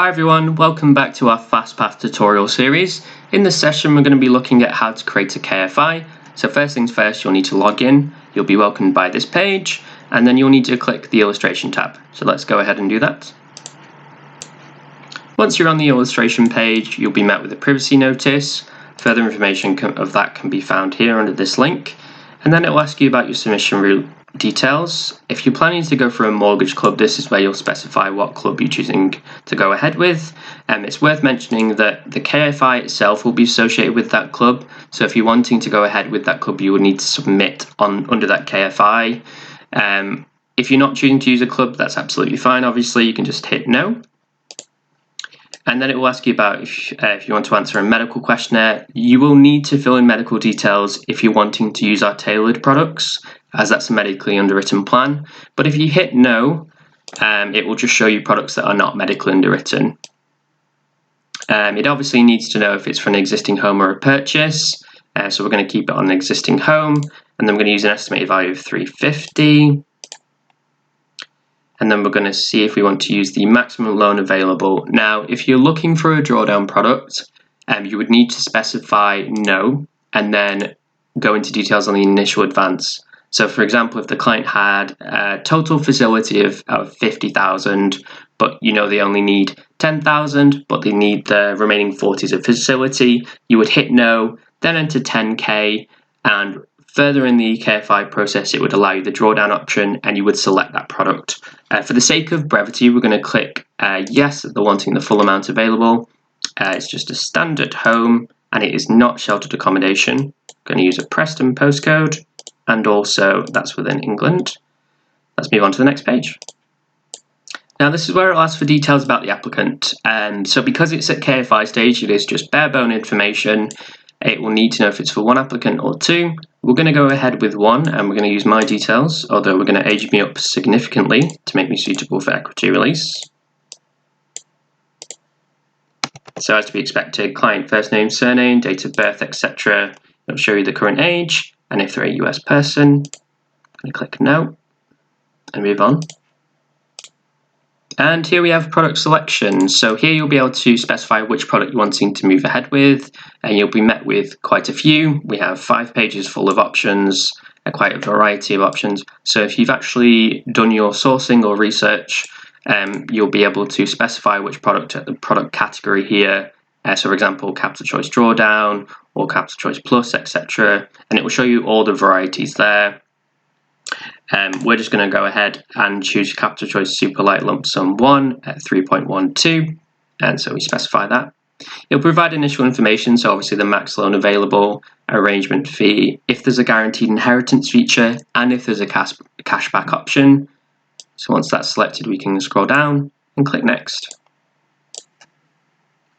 Hi everyone, welcome back to our Fastpath tutorial series. In this session we're going to be looking at how to create a KFI. So first things first, you'll need to log in. You'll be welcomed by this page and then you'll need to click the illustration tab. So let's go ahead and do that. Once you're on the illustration page, you'll be met with a privacy notice. Further information of that can be found here under this link. And then it will ask you about your submission route details. If you're planning to go for a mortgage club, this is where you'll specify what club you're choosing to go ahead with. It's worth mentioning that the KFI itself will be associated with that club. So if you're wanting to go ahead with that club, you would need to submit under that KFI. If you're not choosing to use a club, that's absolutely fine. Obviously, you can just hit no. And then it will ask you about if you want to answer a medical questionnaire. You will need to fill in medical details if you're wanting to use our tailored products, as that's a medically underwritten plan. But if you hit no, it will just show you products that are not medically underwritten. It obviously needs to know if it's for an existing home or a purchase. So we're going to keep it on an existing home, and then we're going to use an estimated value of $350. And then we're going to see if we want to use the maximum loan available. Now, if you're looking for a drawdown product, you would need to specify no, and then go into details on the initial advance. So for example, if the client had a total facility of $50,000, but you know they only need $10,000, but they need the remaining 40 as a facility, you would hit no, then enter $10K, and further in the KFI process, it would allow you the drawdown option and you would select that product. For the sake of brevity, we're going to click yes, they're wanting the full amount available. It's just a standard home and it is not sheltered accommodation. I'm going to use a Preston postcode and also that's within England. Let's move on to the next page. Now this is where it'll ask for details about the applicant. So because it's at KFI stage, it is just bare bone information. It will need to know if it's for one applicant or two. We're going to go ahead with one and we're going to use my details, although we're going to age me up significantly to make me suitable for equity release. So as to be expected, client first name, surname, date of birth, etc. It'll show you the current age and if they're a US person. I'm going to click no and move on. And here we have product selection. So here you'll be able to specify which product you're wanting to move ahead with, and you'll be met with quite a few. We have 5 pages full of options, quite a variety of options. So if you've actually done your sourcing or research, you'll be able to specify which product category here. So for example, Capital Choice Drawdown or Capital Choice Plus, etc. And it will show you all the varieties there. We're just going to go ahead and choose Capital Choice Super Light Lump Sum 1 at 3.12, and so we specify that. It'll provide initial information, so obviously the max loan available, arrangement fee, if there's a guaranteed inheritance feature, and if there's a cashback option. So once that's selected, we can scroll down and click Next.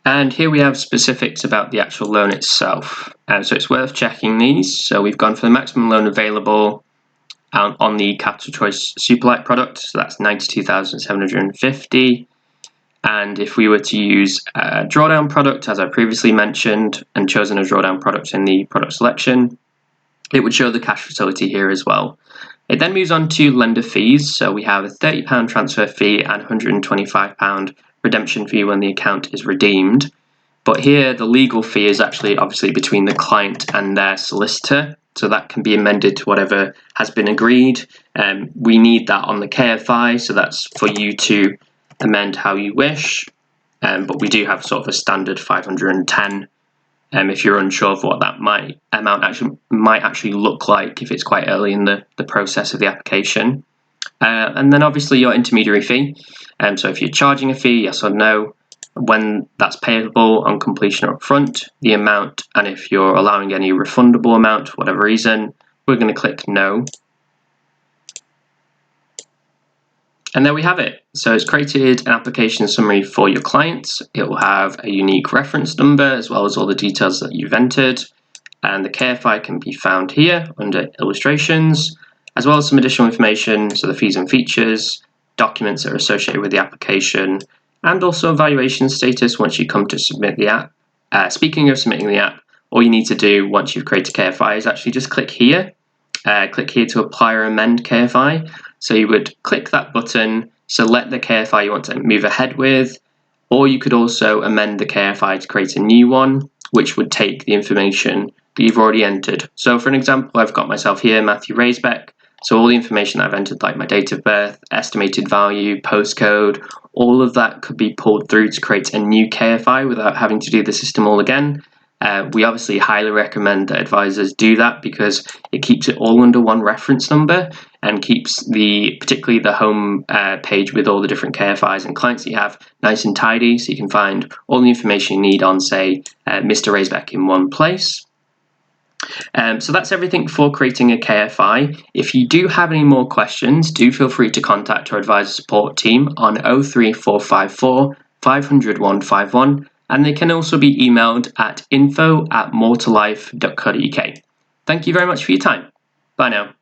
And here we have specifics about the actual loan itself, so it's worth checking these. So we've gone for the maximum loan available on the Capital Choice Superlight product, so that's $92,750. And if we were to use a drawdown product, as I previously mentioned, and chosen a drawdown product in the product selection, it would show the cash facility here as well. It then moves on to lender fees, so we have a £30 transfer fee and £125 redemption fee when the account is redeemed. But here the legal fee is actually obviously between the client and their solicitor. So that can be amended to whatever has been agreed. We need that on the KFI, so that's for you to amend how you wish. But we do have sort of a standard 510. If you're unsure of what that might actually look like if it's quite early in the process of the application. And then obviously your intermediary fee. So if you're charging a fee, yes or no, when that's payable on completion or upfront, the amount, and if you're allowing any refundable amount for whatever reason, we're going to click no. And there we have it. So it's created an application summary for your clients. It will have a unique reference number as well as all the details that you've entered. And the KFI can be found here under illustrations, as well as some additional information, so the fees and features, documents that are associated with the application, and also evaluation status once you come to submit the app. Speaking of submitting the app, all you need to do once you've created KFI is actually just click here to apply or amend KFI. So you would click that button, select the KFI you want to move ahead with, or you could also amend the KFI to create a new one, which would take the information that you've already entered. So for an example, I've got myself here, Matthew Raisbeck. So all the information I've entered, like my date of birth, estimated value, postcode, all of that could be pulled through to create a new KFI without having to do the system all again. We obviously highly recommend that advisors do that because it keeps it all under one reference number and keeps particularly the home page with all the different KFIs and clients that you have nice and tidy, so you can find all the information you need on, say, Mr. Raisbeck in one place. So that's everything for creating a KFI. If you do have any more questions, do feel free to contact our advisor support team on 03454 500 151, and they can also be emailed at info@more2life.co.uk. Thank you very much for your time. Bye now.